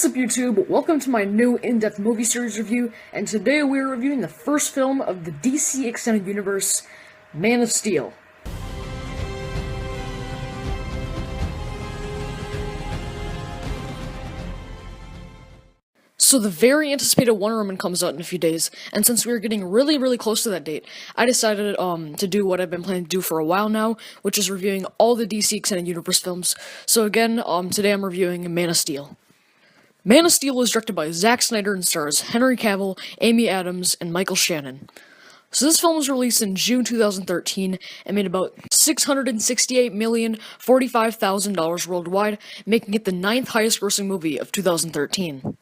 What's up, YouTube? Welcome to my new in-depth movie series review, and today we're reviewing the first film of the DC Extended Universe, Man of Steel. So the very anticipated Wonder Woman comes out in a few days, and since we are getting really close to that date, I decided to do what I've been planning to do for a while now, which is reviewing all the DC Extended Universe films. So again, today I'm reviewing Man of Steel. Man of Steel was directed by Zack Snyder and stars Henry Cavill, Amy Adams, and Michael Shannon. So this film was released in June 2013 and made about $668,045,000 worldwide, making it the 9th highest grossing movie of 2013.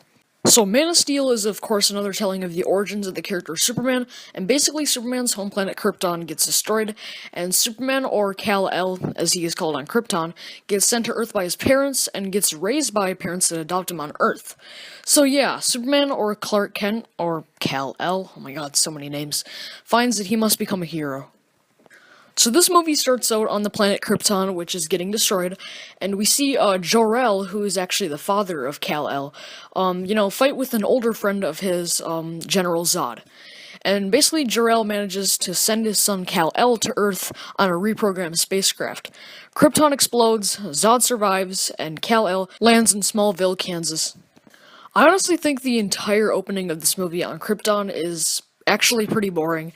So Man of Steel is of course another telling of the origins of the character Superman, and basically Superman's home planet Krypton gets destroyed, and Superman, or Kal-El as he is called on Krypton, gets sent to Earth by his parents, and gets raised by parents that adopt him on Earth. So yeah, Superman, or Clark Kent, or Kal-El, oh my god, so many names, finds that he must become a hero. So this movie starts out on the planet Krypton, which is getting destroyed, and we see Jor-El, who is actually the father of Kal-El, fight with an older friend of his, General Zod. And basically Jor-El manages to send his son Kal-El to Earth on a reprogrammed spacecraft. Krypton explodes, Zod survives, and Kal-El lands in Smallville, Kansas. I honestly think the entire opening of this movie on Krypton is actually pretty boring.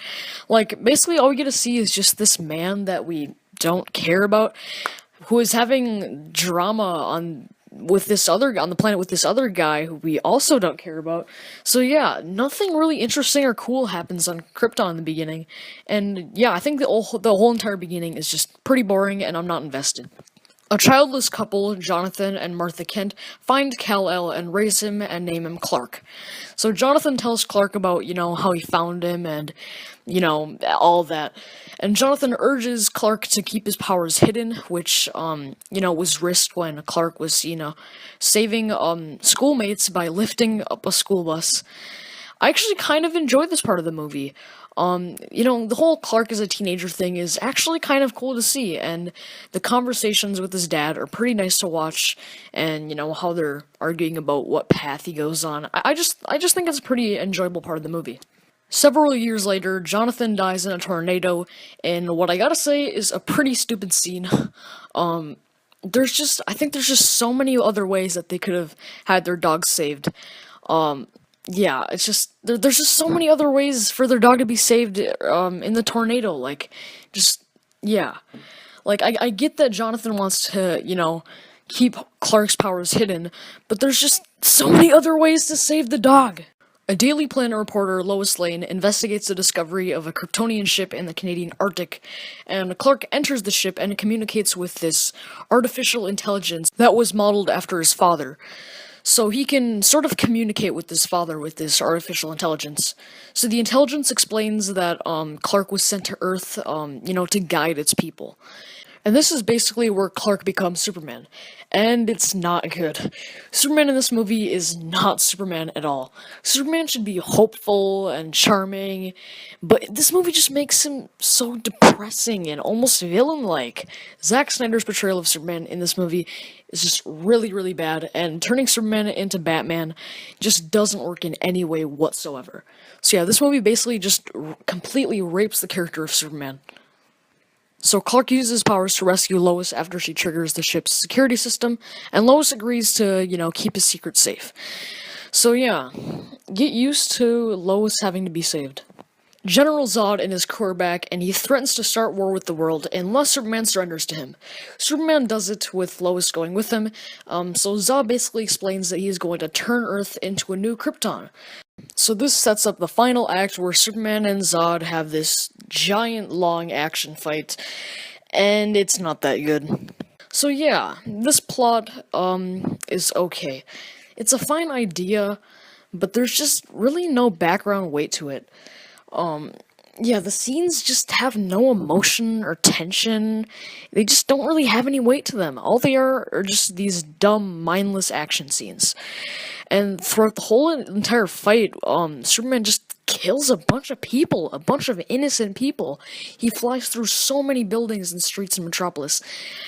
Like, basically all we get to see is just this man that we don't care about, who is having drama on the planet with this other guy who we also don't care about. So yeah, nothing really interesting or cool happens on Krypton in the beginning, and yeah, I think the whole entire beginning is just pretty boring, and I'm not invested. A childless couple, Jonathan and Martha Kent, find Kal-El and raise him and name him Clark. So Jonathan tells Clark about, how he found him and, all that. And Jonathan urges Clark to keep his powers hidden, which, was risked when Clark was, saving, schoolmates by lifting up a school bus. I actually kind of enjoyed this part of the movie. The whole Clark as a teenager thing is actually kind of cool to see, and the conversations with his dad are pretty nice to watch, and, how they're arguing about what path he goes on. I just think it's a pretty enjoyable part of the movie. Several years later, Jonathan dies in a tornado, in what I gotta say is a pretty stupid scene. I think there's just so many other ways that they could have had their dog saved. Yeah, it's just, there's just so many other ways for their dog to be saved, in the tornado, yeah. I get that Jonathan wants to, keep Clark's powers hidden, but there's just so many other ways to save the dog. A Daily Planet reporter, Lois Lane, investigates the discovery of a Kryptonian ship in the Canadian Arctic, and Clark enters the ship and communicates with this artificial intelligence that was modeled after his father. So he can sort of communicate with his father with this artificial intelligence. So the intelligence explains that Clark was sent to Earth, to guide its people. And this is basically where Clark becomes Superman. And it's not good. Superman in this movie is not Superman at all. Superman should be hopeful and charming, but this movie just makes him so depressing and almost villain-like. Zack Snyder's portrayal of Superman in this movie is just really bad, and turning Superman into Batman just doesn't work in any way whatsoever. So yeah, this movie basically just completely rapes the character of Superman. So Clark uses his powers to rescue Lois after she triggers the ship's security system, and Lois agrees to, keep his secret safe. So yeah, get used to Lois having to be saved. General Zod and his crew are back, and he threatens to start war with the world unless Superman surrenders to him. Superman does it with Lois going with him, so Zod basically explains that he is going to turn Earth into a new Krypton. So this sets up the final act where Superman and Zod have this giant long action fight, and it's not that good. So yeah, this plot, is okay. It's a fine idea, but there's just really no background weight to it. Yeah, the scenes just have no emotion or tension. They just don't really have any weight to them. All they are just these dumb, mindless action scenes. And throughout the whole entire fight, Superman just kills a bunch of people, a bunch of innocent people. He flies through so many buildings and streets in Metropolis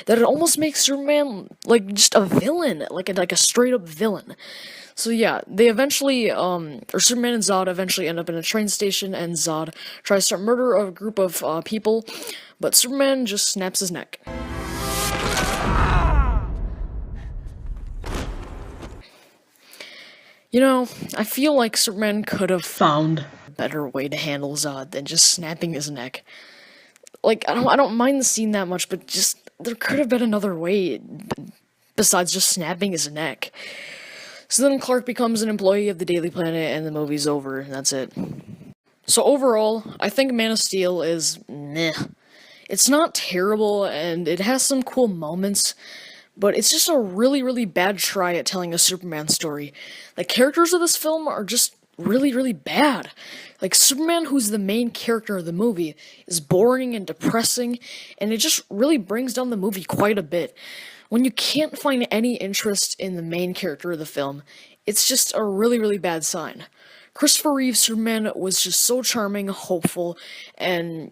that it almost makes Superman like just a villain, like a straight up villain. So yeah, they eventually, or Superman and Zod eventually end up in a train station, and Zod tries to murder a group of people, but Superman just snaps his neck. You know, I feel like Superman could have found a better way to handle Zod than just snapping his neck. Like, I don't mind the scene that much, but just, there could have been another way besides just snapping his neck. So then Clark becomes an employee of the Daily Planet, and the movie's over, and that's it. So overall, I think Man of Steel is meh. It's not terrible, and it has some cool moments, but it's just a really, really bad try at telling a Superman story. The characters of this film are just really, really bad. Like, Superman, who's the main character of the movie, is boring and depressing, and it just really brings down the movie quite a bit. When you can't find any interest in the main character of the film, it's just a really, really bad sign. Christopher Reeve's Superman was just so charming, hopeful, and,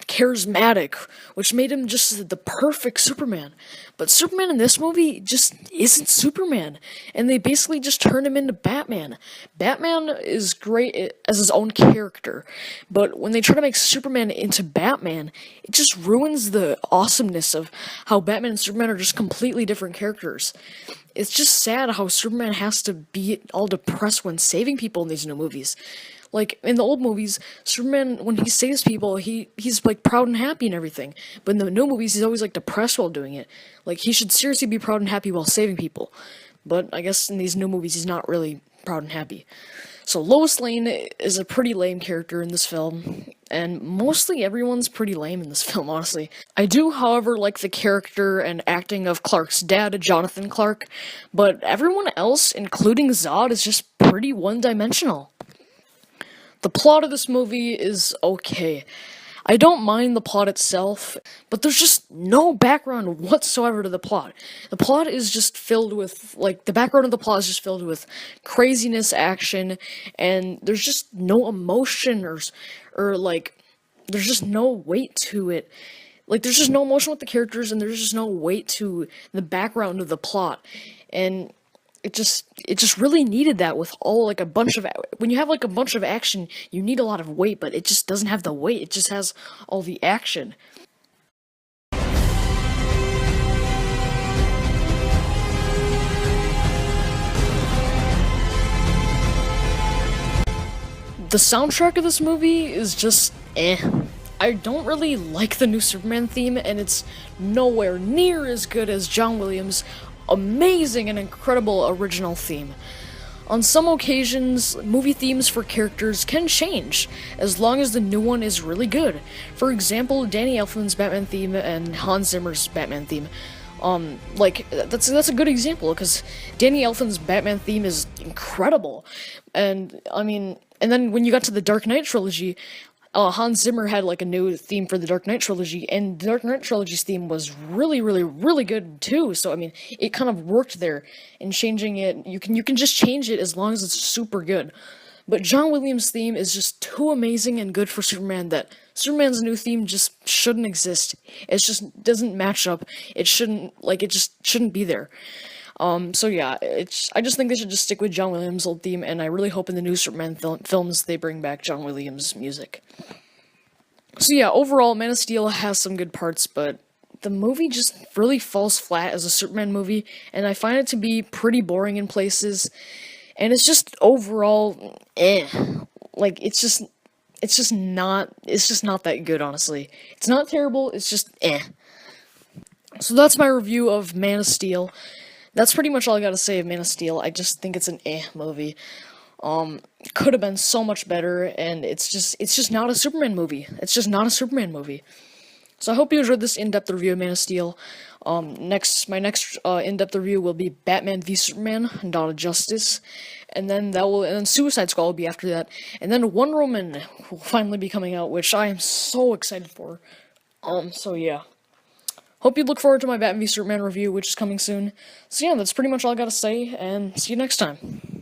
charismatic, which made him just the perfect Superman. But Superman in this movie just isn't Superman, and they basically just turned him into Batman. Batman is great as his own character, but when they try to make Superman into Batman, it just ruins the awesomeness of how Batman and Superman are just completely different characters. It's just sad how Superman has to be all depressed when saving people in these new movies. Like, in the old movies, Superman, when he saves people, he's, like, proud and happy and everything. But in the new movies, he's always, like, depressed while doing it. Like, he should seriously be proud and happy while saving people. But I guess in these new movies, he's not really proud and happy. So Lois Lane is a pretty lame character in this film, and mostly everyone's pretty lame in this film, honestly. I do, however, like the character and acting of Clark's dad, Jonathan Clark, but everyone else, including Zod, is just pretty one-dimensional. The plot of this movie is okay. I don't mind the plot itself, but there's just no background whatsoever to the plot. The plot is just filled with, the background of the plot is just filled with craziness, action, and there's just no emotion or there's just no weight to it. Like, there's just no emotion with the characters, and there's just no weight to the background of the plot. And it just really needed that with all, when you have, a bunch of action, you need a lot of weight, but it just doesn't have the weight, it just has all the action. The soundtrack of this movie is just I don't really like the new Superman theme, and it's nowhere near as good as John Williams' amazing and incredible original theme. On some occasions, movie themes for characters can change, as long as the new one is really good. For example, Danny Elfman's Batman theme and Hans Zimmer's Batman theme. That's a good example, because Danny Elfman's Batman theme is incredible. And then when you got to the Dark Knight trilogy, Hans Zimmer had a new theme for the Dark Knight trilogy, and the Dark Knight trilogy's theme was really, really, really good too. So it kind of worked there. And changing it, you can just change it as long as it's super good. But John Williams' theme is just too amazing and good for Superman that Superman's new theme just shouldn't exist. It just doesn't match up. It just shouldn't be there. So yeah, I just think they should just stick with John Williams' old theme, and I really hope in the new Superman films they bring back John Williams' music. So yeah, overall, Man of Steel has some good parts, but the movie just really falls flat as a Superman movie, and I find it to be pretty boring in places, and it's just overall, it's just not that good, honestly. It's not terrible, it's just So that's my review of Man of Steel. That's pretty much all I gotta say of Man of Steel. I just think it's an movie. Could have been so much better, and it's just not a Superman movie. It's just not a Superman movie. So I hope you enjoyed this in-depth review of Man of Steel. My next in-depth review will be Batman v Superman: Dawn of Justice, and then Suicide Squad will be after that, and then Wonder Woman will finally be coming out, which I am so excited for. So yeah. Hope you look forward to my Batman v Superman review, which is coming soon. So yeah, that's pretty much all I gotta say, and see you next time.